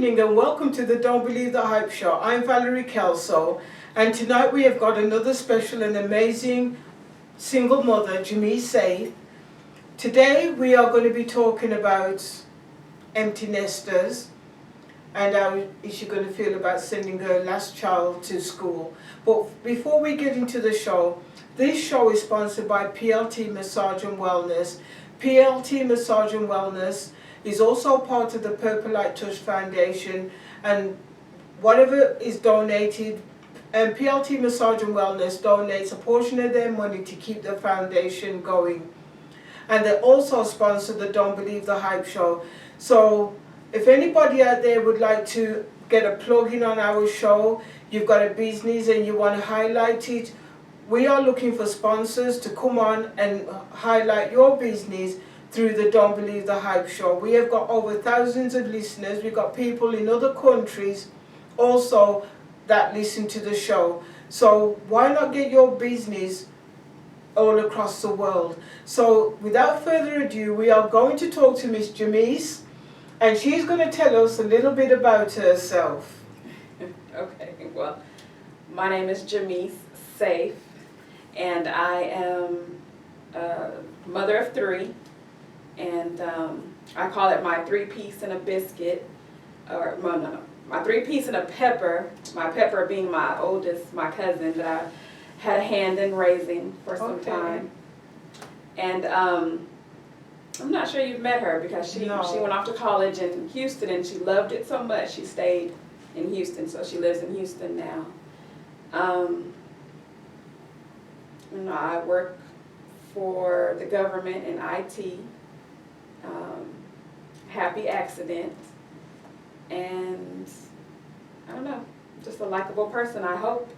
evening and welcome to the Don't Believe the Hype Show. I'm Valerie Kelso, and tonight we have got another special and amazing single mother, Jamice Saif. Today we are going to be talking about empty nesters and how is she going to feel about sending her last child to school. But before we get into the show, this show is sponsored by PLT Massage and Wellness. PLT Massage and Wellness is also part of the Purple Light Touch Foundation, and whatever is donated, and PLT Massage and Wellness donates a portion of their money to keep the foundation going. And they also sponsor the Don't Believe the Hype Show. So if anybody out there would like to get a plug-in on our show, you've got a business and you want to highlight it, we are looking for sponsors to come on and highlight your business through the Don't Believe the Hype Show. We have got over thousands of listeners. We've got people in other countries also that listen to the show. So why not get your business all across the world? So without further ado, we are going to talk to Miss Jamice, and she's going to tell us a little bit about herself. Okay, well, my name is Jamice Saif, and I am a mother of three. And I call it my 3-piece and a biscuit, or no, my 3-piece and a pepper. My pepper being my oldest, my cousin that I had a hand in raising for some time. And I'm not sure you've met her because she went off to college in Houston and she loved it so much she stayed in Houston, so she lives in Houston now. I work for the government in IT. Happy accident, and I don't know, just a likable person, I hope.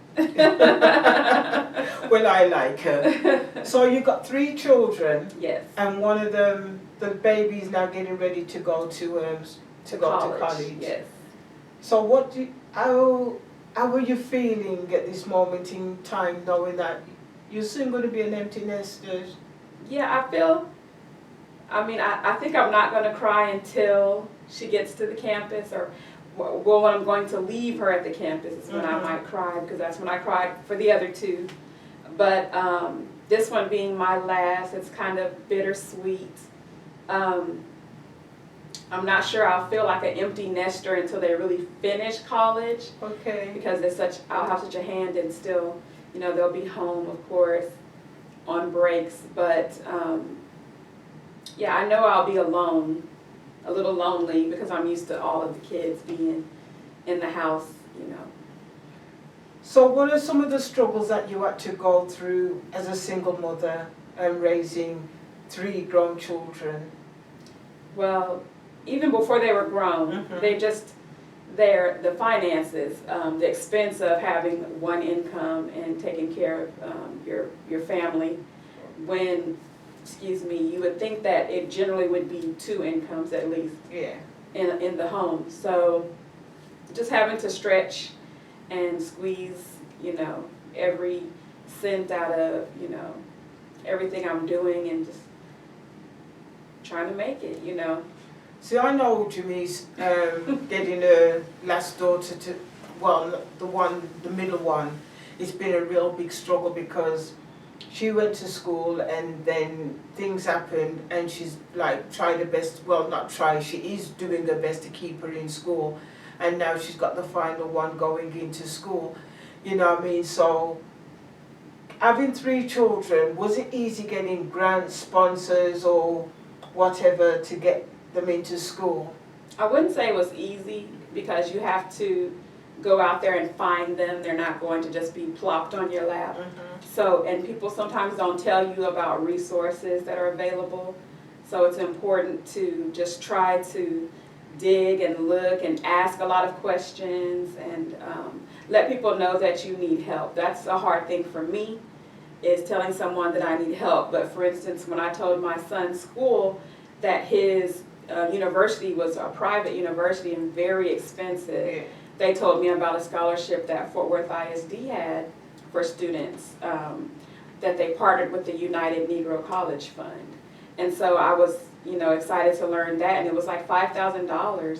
Well, I like her. So you got 3 children. Yes. And one of them, the baby, is now getting ready to go to college. Yes. So how are you feeling at this moment in time, knowing that you're soon going to be an empty nester? Yeah, I think I'm not going to cry until she gets to the campus, or when I'm going to leave her at the campus is when I might cry, because that's when I cried for the other 2. But this one being my last, it's kind of bittersweet. I'm not sure I'll feel like an empty nester until they really finish college. Okay. Because I'll have such a hand in still, they'll be home, of course, on breaks, but yeah, I know I'll be alone, a little lonely, because I'm used to all of the kids being in the house, So what are some of the struggles that you had to go through as a single mother and raising 3 grown children? Well, even before they were grown, the finances, the expense of having one income and taking care of your family, you would think that it generally would be 2 incomes at least in the home. So just having to stretch and squeeze, every cent out of, everything I'm doing, and just trying to make it, See, I know Jamice getting her last daughter to, the middle one, it's been a real big struggle because she went to school and then things happened and she's like tried her best, she is doing her best to keep her in school, and now she's got the final one going into school, you know what I mean? So having 3 children, was it easy getting grants, sponsors or whatever to get them into school? I wouldn't say it was easy, because you have to go out there and find them. They're not going to just be plopped on your lap. So, and people sometimes don't tell you about resources that are available. So it's important to just try to dig and look and ask a lot of questions, and let people know that you need help. That's a hard thing for me, is telling someone that I need help. But for instance, when I told my son's school that his university was a private university and very expensive, they told me about a scholarship that Fort Worth ISD had for students, that they partnered with the United Negro College Fund. And so I was, excited to learn that, and it was like $5,000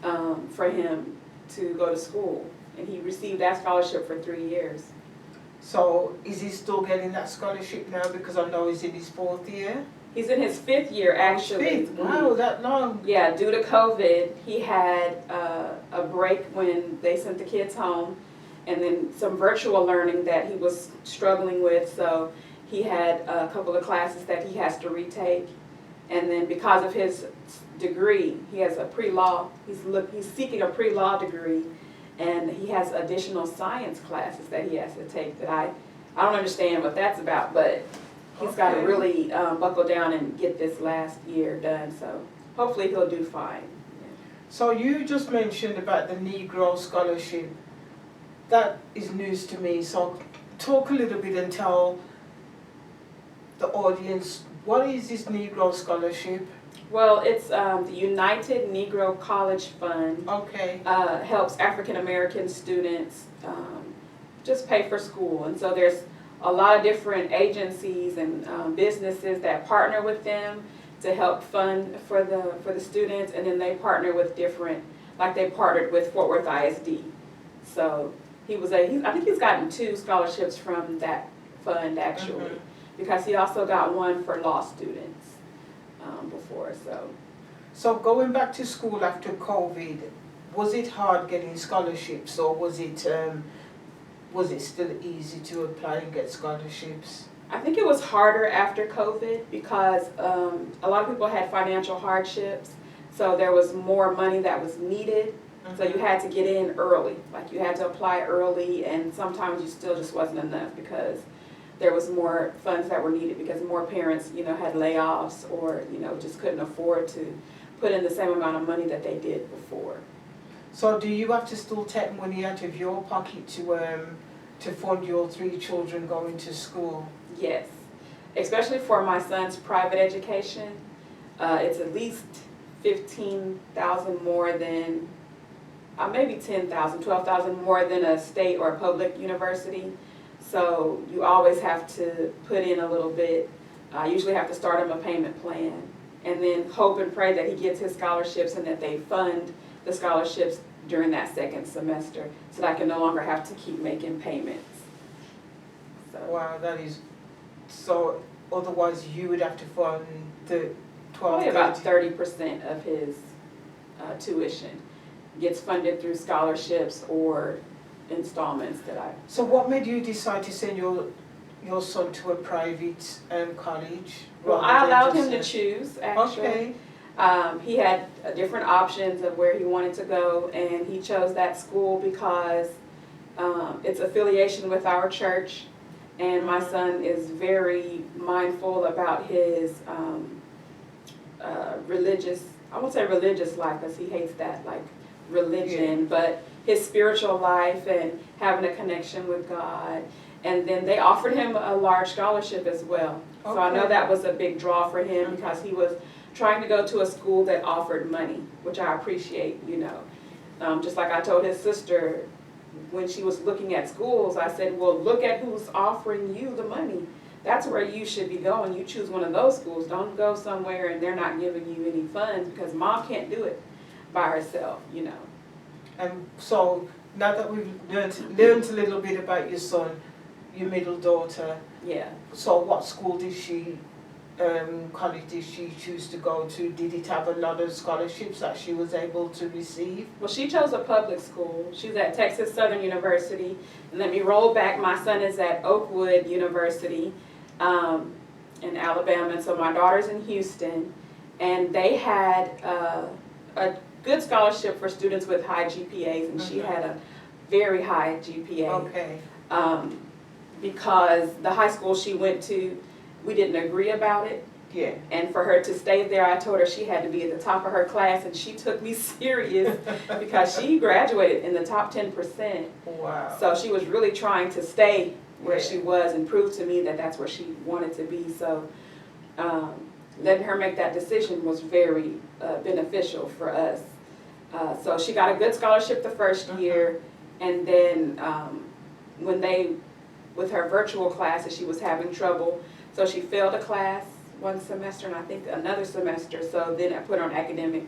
for him to go to school. And he received that scholarship for 3 years. So is he still getting that scholarship now? Because I know he's in his 4th year. He's in his 5th year, actually. 5th? Wow, that long. Yeah, due to COVID, he had a break when they sent the kids home, and then some virtual learning that he was struggling with. So he had a couple of classes that he has to retake. And then because of his degree, he has a pre-law, he's seeking a pre-law degree, and he has additional science classes that he has to take that I don't understand what that's about, but he's got to really buckle down and get this last year done, so hopefully he'll do fine. So you just mentioned about the Negro Scholarship. That is news to me, so talk a little bit and tell the audience, what is this Negro Scholarship? Well, it's the United Negro College Fund. Okay. Helps African American students just pay for school, and so there's a lot of different agencies and businesses that partner with them to help fund for the students, and then they partner with different, like they partnered with Fort Worth ISD. So I think he's gotten 2 scholarships from that fund actually, because he also got one for law students before. So going back to school after COVID, was it hard getting scholarships, or was it still easy to apply and get scholarships? I think it was harder after COVID because a lot of people had financial hardships, so there was more money that was needed. So you had to get in early, like you had to apply early, and sometimes you still just wasn't enough because there was more funds that were needed because more parents, had layoffs or, just couldn't afford to put in the same amount of money that they did before. So do you have to still take money out of your pocket to fund your 3 children going to school? Yes, especially for my son's private education. It's at least $15,000 more than, maybe $10,000, $12,000 more than a state or a public university. So you always have to put in a little bit. I usually have to start him a payment plan, and then hope and pray that he gets his scholarships and that they fund the scholarships during that 2nd semester, so that I can no longer have to keep making payments. So. Wow, that is, so otherwise you would have to fund the 12, Probably about 30% of his tuition gets funded through scholarships or installments that I. So what made you decide to send your son to a private college? Well, I allowed him to choose, actually. Okay. He had different options of where he wanted to go, and he chose that school because it's affiliation with our church, and my son is very mindful about his religious, I won't say religious life because he hates that, like religion, but his spiritual life and having a connection with God. And then they offered him a large scholarship as well. So I know that was a big draw for him because he was trying to go to a school that offered money, which I appreciate, Just like I told his sister when she was looking at schools, I said, well, look at who's offering you the money. That's where you should be going. You choose one of those schools. Don't go somewhere and they're not giving you any funds, because mom can't do it by herself, And so now that we've learned a little bit about your son, your middle daughter. Yeah. So what school did she, college did she choose to go to? Did it have a lot of scholarships that she was able to receive? Well, she chose a public school. She's at Texas Southern University. And let me roll back. My son is at Oakwood University in Alabama. And so my daughter's in Houston. And they had a good scholarship for students with high GPAs. And she had a very high GPA. Okay. Because the high school she went to, we didn't agree about it. Yeah. And for her to stay there, I told her she had to be at the top of her class, and she took me serious because she graduated in the top 10%. Wow. So she was really trying to stay where she was and prove to me that that's where she wanted to be. So letting her make that decision was very beneficial for us. So she got a good scholarship the first year, and then with her virtual classes, she was having trouble. So she failed a class one semester and I think another semester. So then I put her on academic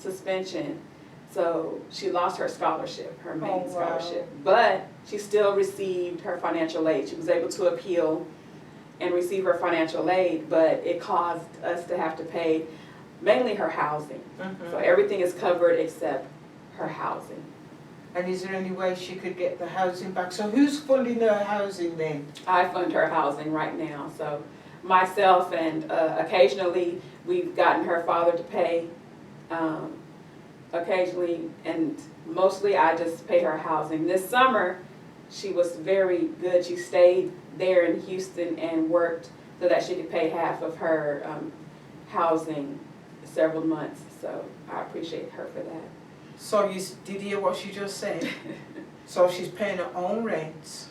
suspension. So she lost her scholarship, her main Oh, wow. scholarship. But she still received her financial aid. She was able to appeal and receive her financial aid, but it caused us to have to pay mainly her housing. So everything is covered except her housing. And is there any way she could get the housing back? So who's funding her housing then? I fund her housing right now, so myself and occasionally we've gotten her father to pay, occasionally, and mostly I just pay her housing. This summer, she was very good. She stayed there in Houston and worked so that she could pay half of her housing several months, so I appreciate her for that. So did you hear what she just said? So she's paying her own rent,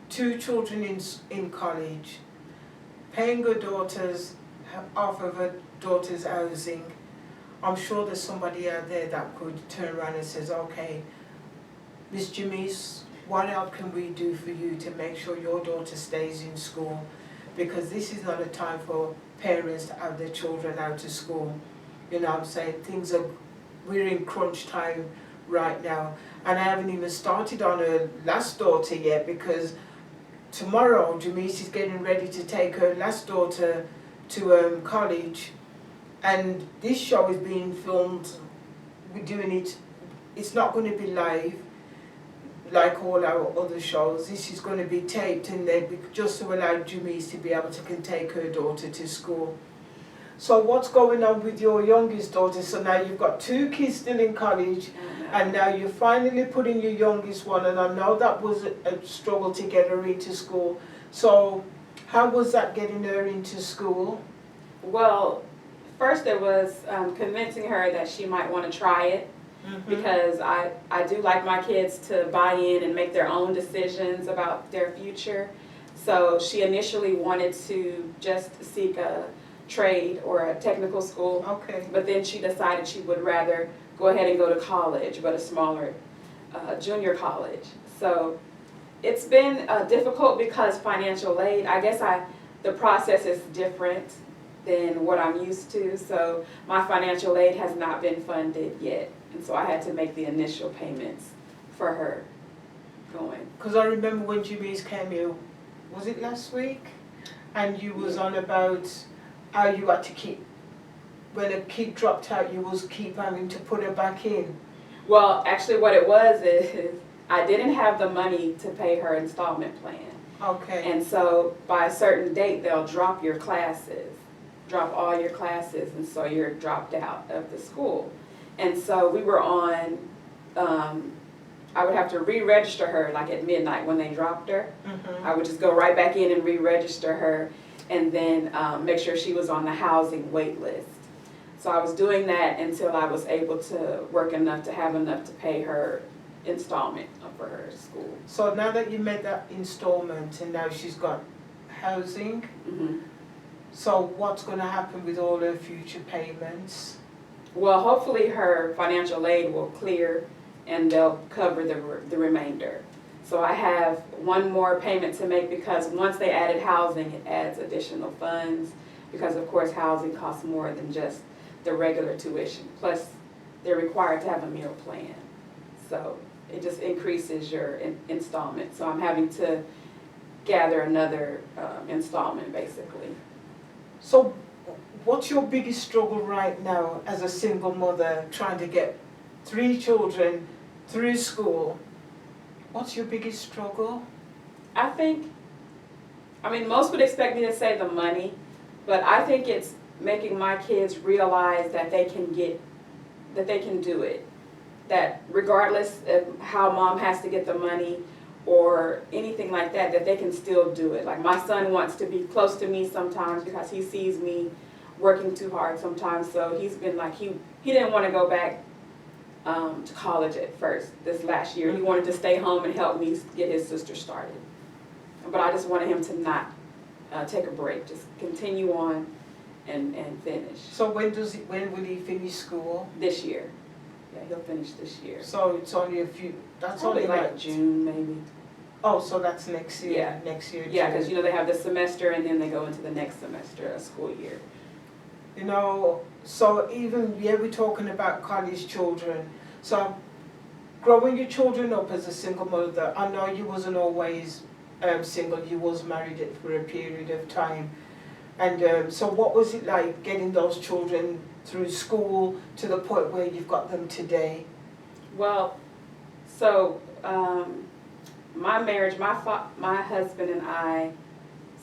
2 children in college, paying her daughters off of her daughter's housing. I'm sure there's somebody out there that could turn around and says, okay, Miss Jamice, what else can we do for you to make sure your daughter stays in school? Because this is not a time for parents to have their children out of school. You know what I'm saying? We're in crunch time right now. And I haven't even started on her last daughter yet, because tomorrow Jamice is getting ready to take her last daughter to college. And this show is being filmed. We're doing it, it's not going to be live like all our other shows. This is going to be taped, and just to allow Jamice to be able to take her daughter to school. So what's going on with your youngest daughter? So now you've got 2 kids still in college, and now you're finally putting your youngest one, and I know that was a struggle to get her into school. So how was that getting her into school? Well, first it was convincing her that she might want to try it, because I do like my kids to buy in and make their own decisions about their future. So she initially wanted to just seek a trade or a technical school. Okay. But then she decided she would rather go ahead and go to college, but a smaller junior college. So it's been difficult because financial aid, I guess the process is different than what I'm used to. So my financial aid has not been funded yet. And so I had to make the initial payments for her going. Because I remember when Jamice came here, was it last week? And you was on about how you had to keep, when a kid dropped out, you was keep having to put her back in. Well, actually what it was is I didn't have the money to pay her installment plan. Okay. And so by a certain date, they'll drop your classes, drop all your classes, and so you're dropped out of the school. And so we were on, I would have to re-register her like at midnight when they dropped her. I would just go right back in and re-register her, and then make sure she was on the housing wait list. So I was doing that until I was able to work enough to have enough to pay her installment for her school. So now that you made that installment and now she's got housing, so what's going to happen with all her future payments? Well, hopefully her financial aid will clear and they'll cover the remainder. So I have one more payment to make, because once they added housing, it adds additional funds, because of course housing costs more than just the regular tuition. Plus they're required to have a meal plan. So it just increases your installment. So I'm having to gather another installment basically. So what's your biggest struggle right now as a single mother trying to get 3 children through school? What's your biggest struggle? I mean, most would expect me to say the money, but I think it's making my kids realize that they can do it. That regardless of how mom has to get the money or anything like that, that they can still do it. Like my son wants to be close to me sometimes because he sees me working too hard sometimes, so he's been like, he didn't want to go back to college at first this last year. He wanted to stay home and help me get his sister started. But I just wanted him to not take a break, just continue on and finish. So when will he finish school? This year. Yeah, he'll finish this year. So it's only that's Probably only like June maybe. Oh, so that's next year. Yeah. Next year. Yeah, because they have this semester and then they go into the next semester of school year. So even, yeah, we're talking about college children. So growing your children up as a single mother, I know you wasn't always single, you was married for a period of time. And so what was it like getting those children through school to the point where you've got them today? Well, so my marriage, my husband and I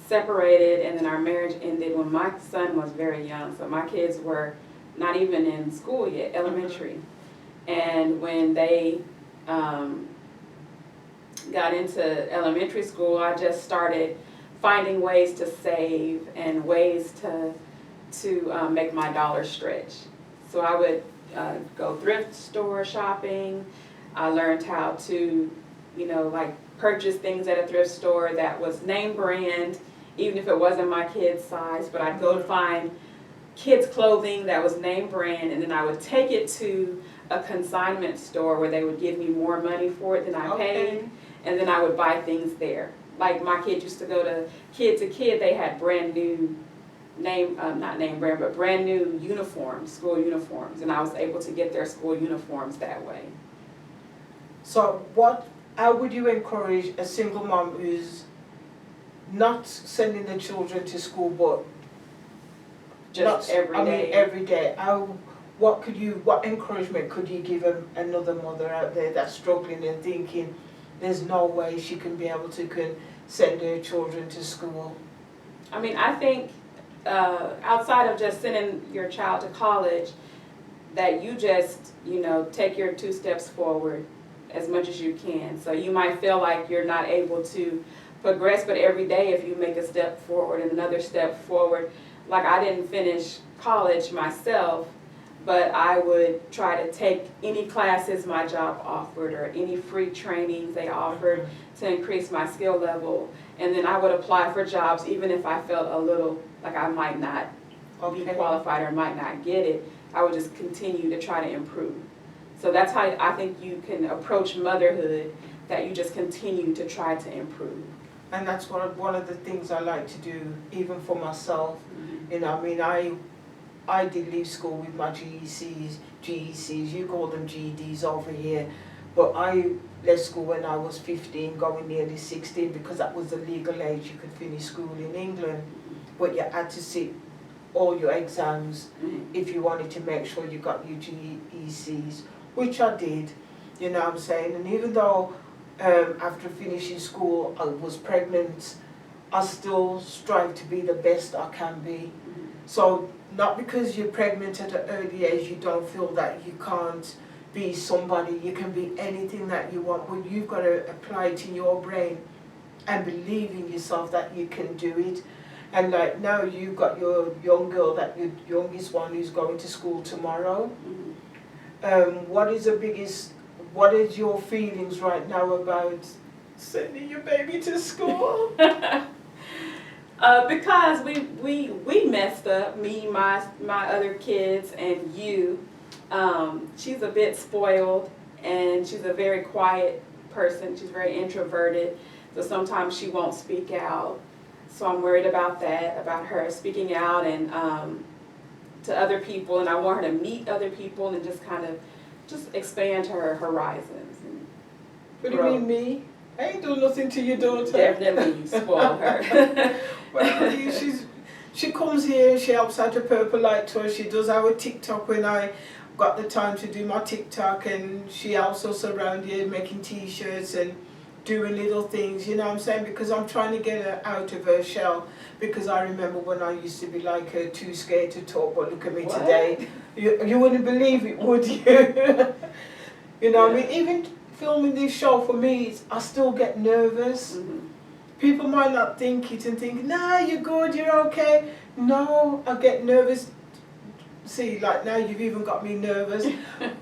separated, and then our marriage ended when my son was very young. So my kids were not even in school yet, elementary. And when they got into elementary school, I just started finding ways to save and ways to make my dollar stretch. So I would go thrift store shopping. I learned how to, like purchase things at a thrift store that was name brand, even if it wasn't my kid's size, but I'd go to find kids clothing that was name brand, and then I would take it to a consignment store where they would give me more money for it than I paid, and then I would buy things there. Like my kids used to go to Kid, they had brand new not name brand, but brand new uniforms, school uniforms, and I was able to get their school uniforms that way. So how would you encourage a single mom who's not sending the children to school, but Just every day. Every day. What encouragement could you give another mother out there that's struggling and thinking there's no way she can be able to send her children to school? I mean, I think outside of just sending your child to college, that you just, take your 2 steps forward as much as you can. So you might feel like you're not able to progress, but every day if you make a step forward and another step forward, like I didn't finish college myself, but I would try to take any classes my job offered or any free trainings they offered to increase my skill level. And then I would apply for jobs even if I felt a little like I might not be qualified or might not get it. I would just continue to try to improve. So that's how I think you can approach motherhood, that you just continue to try to improve. And that's one of the things I like to do, even for myself. I did leave school with my GECs, you call them GEDs over here, but I left school when I was 15, going nearly 16, because that was the legal age you could finish school in England. But you had to sit all your exams if you wanted to make sure you got your GECs, which I did, you know what I'm saying? And even though after finishing school I was pregnant, I still strive to be the best I can be. So not because you're pregnant at an early age you don't feel that you can't be somebody. You can be anything that you want, but you've got to apply it in your brain and believe in yourself that you can do it. And like now you've got your young girl, that your youngest one who's going to school tomorrow. What is your feelings right now about sending your baby to school? Because we messed up, me, my other kids, and you. She's a bit spoiled, and she's a very quiet person. She's very introverted, so sometimes she won't speak out. So I'm worried about that, about her speaking out and to other people, and I want her to meet other people and just kind of expand her horizons. What do you mean me? I ain't doing nothing to your daughter. Definitely you spoil her. Well, she comes here, she helps out at Purple Light Tour, she does our TikTok when I got the time to do my TikTok, and she helps us around here making t-shirts and doing little things, you know what I'm saying, because I'm trying to get her out of her shell, because I remember when I used to be like her, too scared to talk, but look at me today. You wouldn't believe it, would you? You know, I mean, even filming this show for me, I still get nervous. People might not think it and think, nah, you're good, you're okay. No, I get nervous. See, like now you've even got me nervous.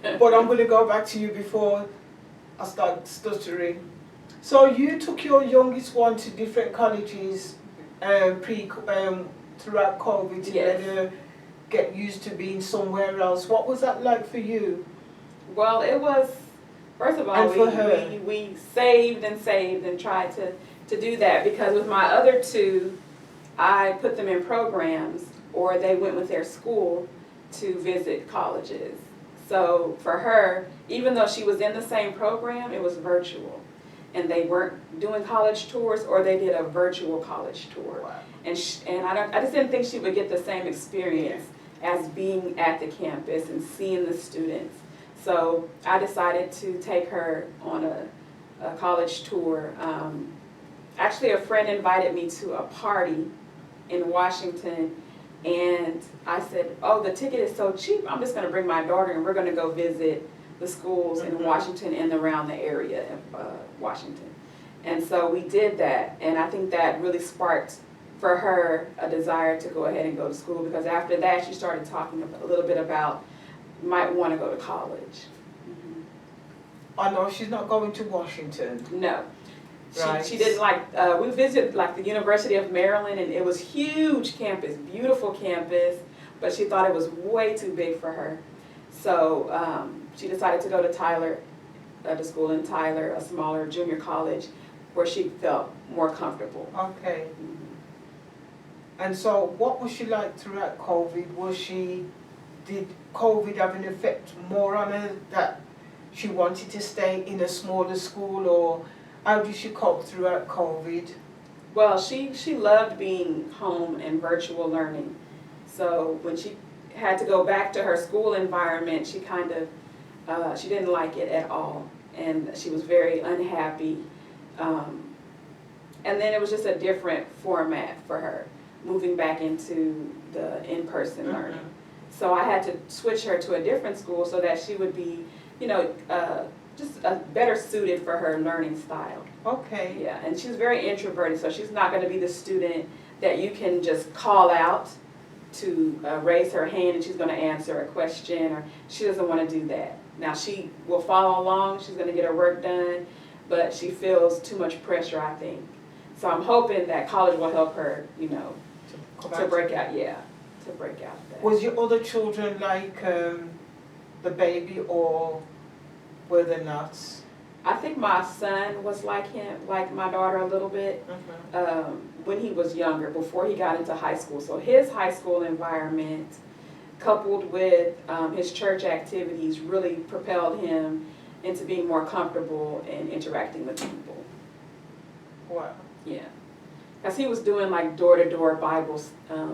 But I'm going to go back to you before I start stuttering. So you took your youngest one to different colleges throughout COVID to let her get used to being somewhere else. What was that like for you? Well, it was, first of all, we saved and tried to do that, because with my other 2, I put them in programs, or they went with their school to visit colleges. So for her, even though she was in the same program, it was virtual. And they weren't doing college tours, or they did a virtual college tour. Wow. And I just didn't think she would get the same experience as being at the campus and seeing the students. So I decided to take her on a college tour. Actually, a friend invited me to a party in Washington, and I said, oh, the ticket is so cheap, I'm just going to bring my daughter and we're going to go visit the schools in Washington and around the area of Washington. And so we did that, and I think that really sparked for her a desire to go ahead and go to school, because after that she started talking a little bit about might want to go to college. I know she's not going to Washington. No. Right. She didn't like, we visited like the University of Maryland, and it was huge campus, beautiful campus, but she thought it was way too big for her. So she decided to go to Tyler, to school in Tyler, a smaller junior college, where she felt more comfortable. Okay. And so what was she like throughout COVID? Did COVID have an effect more on her, that she wanted to stay in a smaller school, or how did she cope throughout COVID? Well, she loved being home and virtual learning. So when she had to go back to her school environment, she kind of, she didn't like it at all. And she was very unhappy. And then it was just a different format for her, moving back into the in-person learning. So I had to switch her to a different school so that she would be, you know, just better suited for her learning style. Okay. Yeah, and she's very introverted, so she's not going to be the student that you can just call out to raise her hand and she's going to answer a question, or she doesn't want to do that. Now she will follow along, she's going to get her work done, but she feels too much pressure, I think. So I'm hoping that college will help her, you know, to break out, to break out that. Was your other children like the baby, or were they not? I think my son was like him, like my daughter a little bit, when he was younger, before he got into high school. So his high school environment, coupled with his church activities, really propelled him into being more comfortable and interacting with people. Wow. Yeah. Because he was doing like door-to-door Bible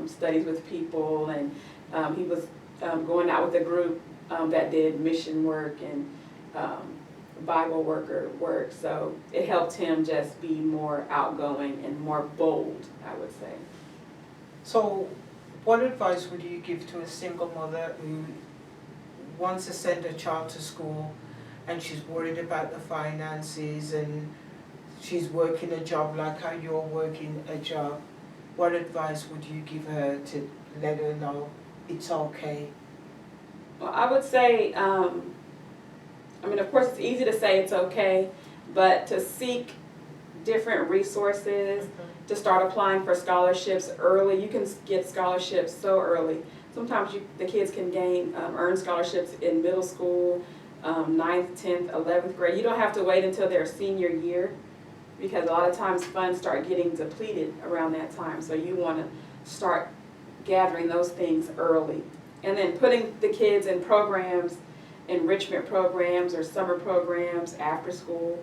studies with people, and he was going out with a group that did mission work and Bible worker work. So it helped him just be more outgoing and more bold, I would say. So what advice would you give to a single mother who wants to send her child to school and she's worried about the finances, and she's working a job like how you're working a job? What advice would you give her to let her know it's okay? Well, I would say, I mean, of course, it's easy to say it's okay, but to seek different resources, to start applying for scholarships early. You can get scholarships so early. Sometimes the kids can earn scholarships in middle school, 9th, 10th, 11th grade. You don't have to wait until their senior year, because a lot of times funds start getting depleted around that time. So you want to start gathering those things early. And then putting the kids in programs, enrichment programs or summer programs, after school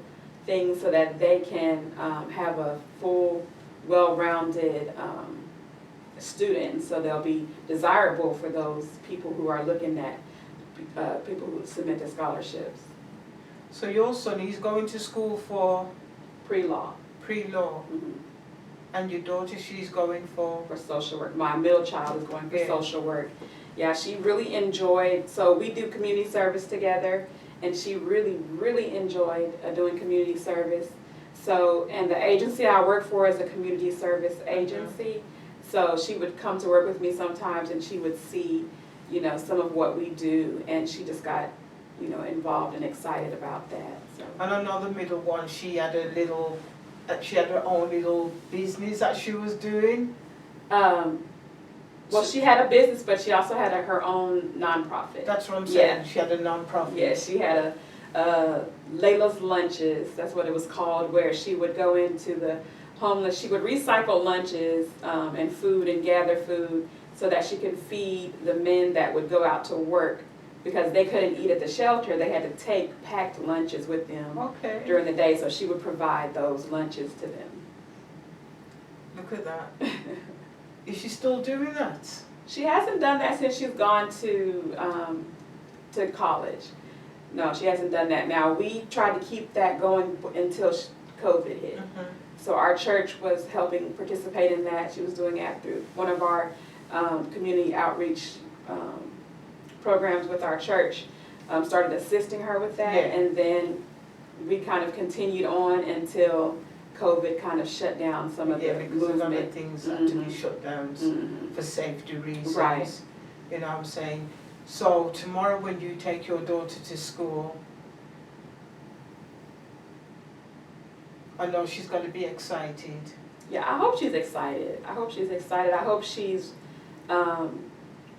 things, so that they can have a full, well-rounded student, so they'll be desirable for those people who are looking at people who submit the scholarships. So your son, he's going to school for Pre-law. pre-law, and your daughter, she's going for social work. My middle child is going for social work. Yeah, she really enjoyed, so we do community service together, and she really, really enjoyed doing community service. So, and the agency I work for is a community service agency, so she would come to work with me sometimes, and she would see, you know, some of what we do, and she just got, you know, involved and excited about that. So. And another middle one, she had her own little business that she was doing. Well, she had a business, but she also had her own nonprofit. That's what I'm saying. Yeah. She had a nonprofit. Yeah, she had Layla's Lunches, that's what it was called, where she would go into the homeless. She would recycle lunches and food and gather food, so that she could feed the men that would go out to work. Because they couldn't eat at the shelter, they had to take packed lunches with them Okay. during the day, so she would provide those lunches to them. Look at that. Is she still doing that? She hasn't done that since she's gone to college. No, she hasn't done that. Now, we tried to keep that going until COVID hit. So our church was helping participate in that. She was doing that through one of our community outreach programs with our church, started assisting her with that, Yeah. and then we kind of continued on until COVID kind of shut down some of the because a lot of movement. things had to be shut down for safety reasons. Right. You know what I'm saying? So tomorrow when you take your daughter to school, I know she's going to be excited. Yeah, I hope she's excited. I hope she's excited. I hope she's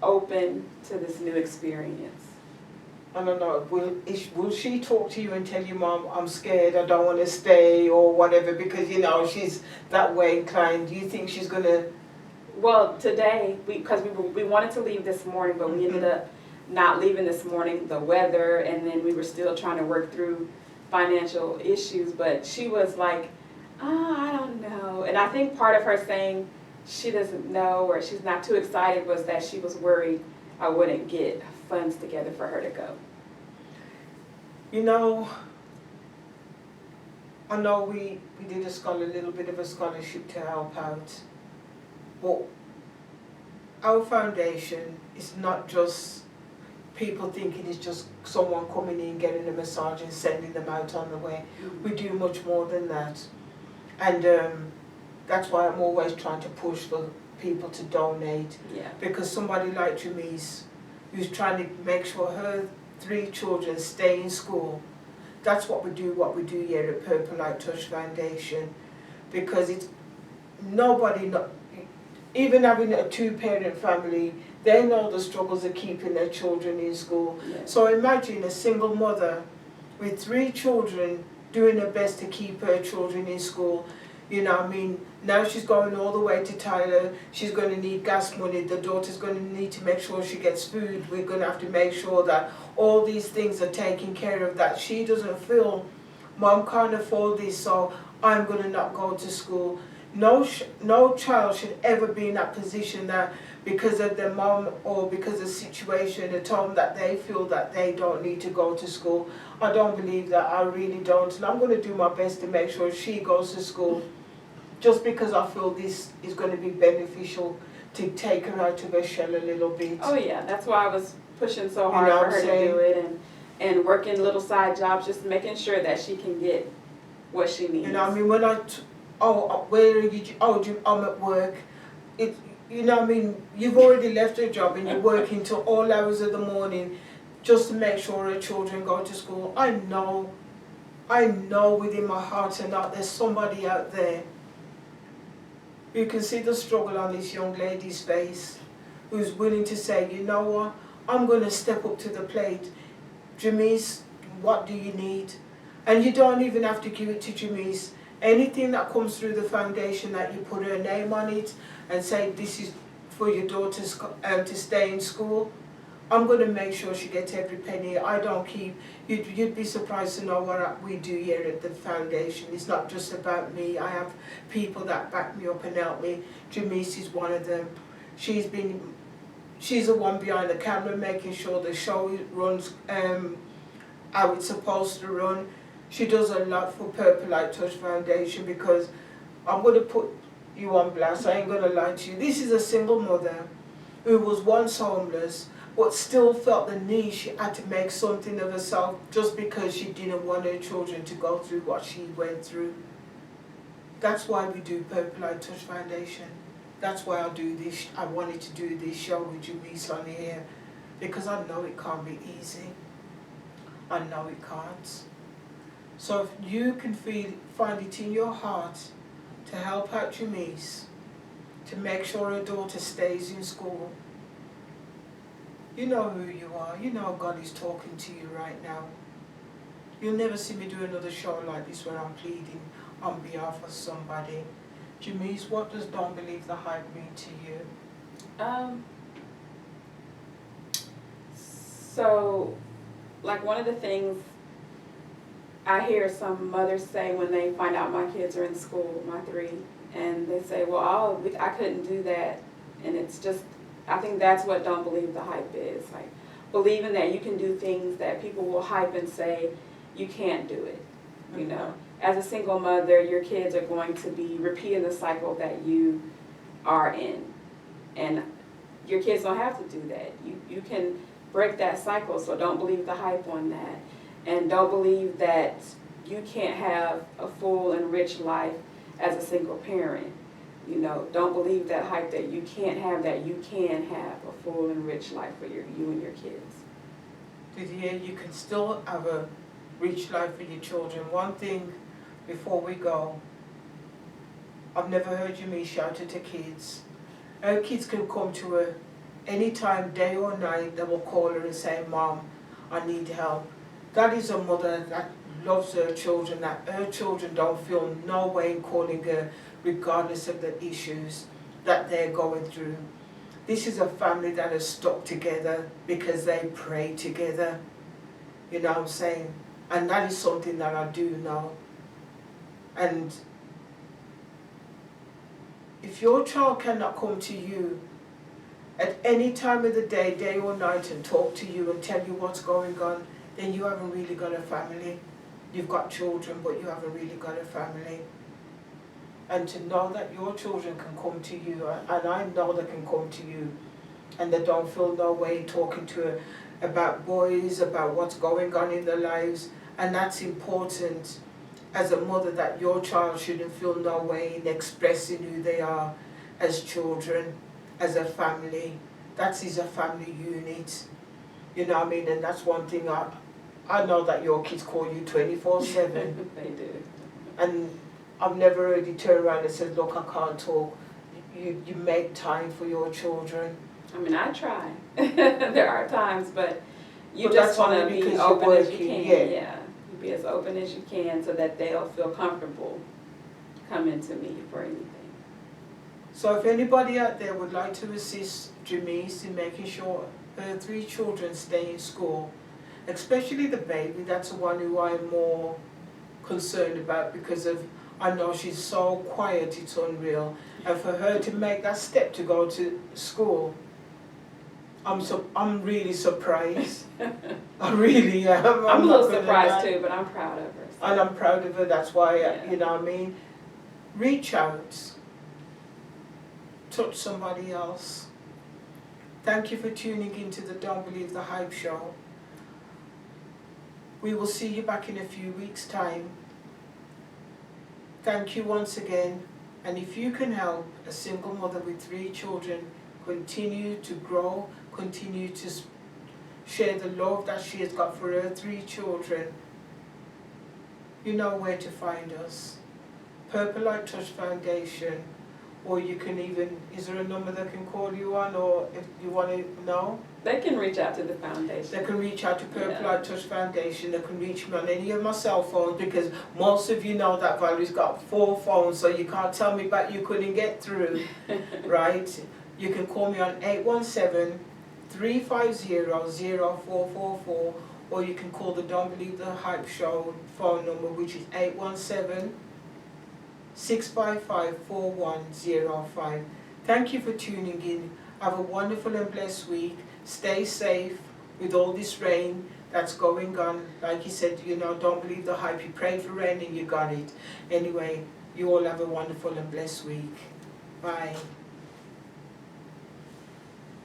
open to this new experience. I don't know, will she talk to you and tell you, Mom, I'm scared, I don't want to stay, or whatever, because, you know, she's that way inclined? Do you think she's going to... Well, today, because we wanted to leave this morning, but we ended up not leaving this morning, the weather, and then we were still trying to work through financial issues, but she was like, I don't know. And I think part of her saying she doesn't know or she's not too excited was that she was worried I wouldn't get funds together for her to go. You know, I know we did a little bit of a scholarship to help out, but our foundation is not just people thinking it's just someone coming in, getting a massage and sending them out on the way. We do much more than that. And that's why I'm always trying to push for people to donate. Yeah. Because somebody like Janice, who's trying to make sure her 3 children stay in school, that's what we do here at Purple Light Touch Foundation. Because it's nobody, even having a 2-parent family, they know the struggles of keeping their children in school. Yeah. So imagine a single mother with 3 children doing her best to keep her children in school. You know, I mean, now she's going all the way to Tyler. She's going to need gas money. The daughter's going to need to make sure she gets food. We're going to have to make sure that all these things are taken care of, that she doesn't feel, Mom can't afford this, so I'm going to not go to school. No child should ever be in that position that because of their mom or because of the situation at home that they feel that they don't need to go to school. I don't believe that, I really don't. And I'm going to do my best to make sure she goes to school just because I feel this is going to be beneficial to take her out of her shell a little bit. Oh yeah, that's why I was pushing so hard for her to do it and working little side jobs, just making sure that she can get what she needs. You know, I mean, when where are you? I'm at work. You know, I mean, you've already left your job and you're working till all hours of the morning just to make sure her children go to school. I know within my heart and heart there's somebody out there who can see the struggle on this young lady's face, who's willing to say, you know what, I'm going to step up to the plate. Janice, what do you need? And you don't even have to give it to Janice. Anything that comes through the foundation that you put her name on it and say this is for your daughter's to stay in school, I'm going to make sure she gets every penny. I don't keep, you'd be surprised to know what we do here at the foundation. It's not just about me. I have people that back me up and help me. Janice is one of them. She's the one behind the camera making sure the show runs how it's supposed to run. She does a lot for Purple Light Touch Foundation because I'm going to put you on blast, I ain't going to lie to you. This is a single mother who was once homeless but still felt the need she had to make something of herself just because she didn't want her children to go through what she went through. That's why we do Purple Light Touch Foundation. That's why I wanted to do this show with Janice on here, because I know it can't be easy. I know it can't. So if you can find it in your heart to help out Janice, to make sure her daughter stays in school, you know who you are. You know God is talking to you right now. You'll never see me do another show like this where I'm pleading on behalf of somebody. Janice, what does Don't Believe the Hype mean to you? So, like one of the things I hear some mothers say when they find out my kids are in school, my 3, and they say, well, I couldn't do that. And it's just, I think that's what don't believe the hype is. Like, believing that you can do things that people will hype and say, you can't do it. You know, as a single mother, your kids are going to be repeating the cycle that you are in. And your kids don't have to do that. You can break that cycle, so don't believe the hype on that. And don't believe that you can't have a full and rich life as a single parent. You know, don't believe that hype that you can't have that. You can have a full and rich life for you and your kids. Didier, you can still have a rich life for your children. One thing before we go, I've never heard Jimmy shout at her kids. Her kids can come to her anytime, day or night. They will call her and say, Mom, I need help. That is a mother that loves her children, that her children don't feel no way in calling her regardless of the issues that they're going through. This is a family that has stuck together because they pray together. You know what I'm saying? And that is something that I do know. And if your child cannot come to you at any time of the day or night, and talk to you and tell you what's going on, then you haven't really got a family. You've got children, but you haven't really got a family. And to know that your children can come to you, and I know they can come to you, and they don't feel no way talking to her about boys, about what's going on in their lives, and that's important as a mother, that your child shouldn't feel no way in expressing who they are as children, as a family. That is a family unit. You know what I mean? And that's one thing I know that your kids call you 24/7. They do. And I've never heard you turn around and said, look, I can't talk. You make time for your children. I mean, I try. There are times, but you But just that's want to only be because open you're as you working, can. yeah. You be as open as you can so that they'll feel comfortable coming to me for anything. So if anybody out there would like to assist Jamise in making sure her 3 children stay in school, especially the baby, that's the one who I'm more concerned about, because of, I know she's so quiet, it's unreal. And for her to make that step to go to school, I'm really surprised. I really am. I'm a little not gonna surprised lie. too, but I'm proud of her. So. And I'm proud of her, that's why, Yeah. you know what I mean? Reach out. Touch somebody else. Thank you for tuning into the Don't Believe the Hype show. We will see you back in a few weeks' time. Thank you once again. And if you can help a single mother with 3 children continue to grow, continue to share the love that she has got for her 3 children, you know where to find us. Purple Light Touch Foundation, or you can even, is there a number they can call you on, or if you want to know? They can reach out to the foundation. They can reach out to Purple Yeah. Light Touch Foundation. They can reach me on any of my cell phones, because most of you know that Valerie's got 4 phones, so you can't tell me that you couldn't get through, right? You can call me on 817-350-0444, or you can call the Don't Believe the Hype show phone number, which is 817-655-4105. Thank you for tuning in. Have a wonderful and blessed week. Stay safe with all this rain that's going on. Like you said, you know, don't believe the hype. You prayed for rain and you got it. Anyway, you all have a wonderful and blessed week. Bye.